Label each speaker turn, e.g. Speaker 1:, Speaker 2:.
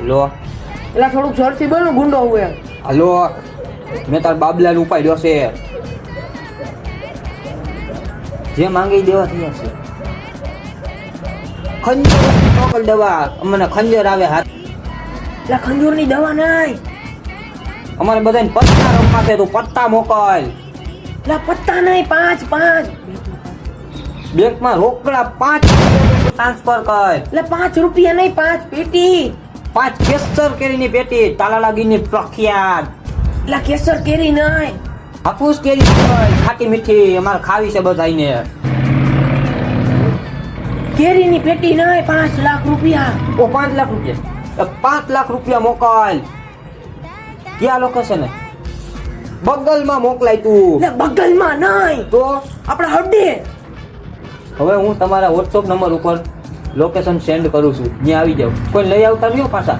Speaker 1: લો
Speaker 2: એટલે થોડુંક ઝડપથી બોલ ને, ગુંડો હું એમ.
Speaker 1: હાલો, મેં તાર બાબલાને ઉપાડ્યો છે. જે માંગી દેવા તૈયાર છે. ખંજર મોકલ દવા, અમને ખંજર આવે હાથ.
Speaker 2: એટલે ખંજૂરની દવા નહીં.
Speaker 1: અમારે બધાને પત્તા રમવા છે, તું પત્તા મોકલ.
Speaker 2: એટલે પત્તા નહીં, 5
Speaker 1: બેંકમાં રોકડા 5 ટ્રાન્સફર કર.
Speaker 2: એટલે 5 રૂપિયા નહીં, 5 પેટી.
Speaker 1: 5 કેસર કેરીની પેટી, તાલા લાગીની પ્રખ્યાત.
Speaker 2: એટલે કેસર કેરી નહીં.
Speaker 1: હાફૂસ કેરી મોકલ, ખાટી મીઠી, અમારે ખાવી છે બધાઈને.
Speaker 2: કેરીની પેટી નહીં, 5 લાખ રૂપિયા.
Speaker 1: ઓ 5 લાખ રૂપિયા, 5 લાખ રૂપિયા મોકલ. ક્યાં લોકેશન હે? બગલમાં મોકલાય તું.
Speaker 2: એટલે બગલમાં નહીં,
Speaker 1: તો
Speaker 2: આપણે હડે.
Speaker 1: હવે હું તમારા વોટ્સઅપ નંબર ઉપર લોકેશન સેન્ડ કરું છું, ત્યાં આવી જાવ. કોઈ લઈ આવતા નહીં હો પાછા.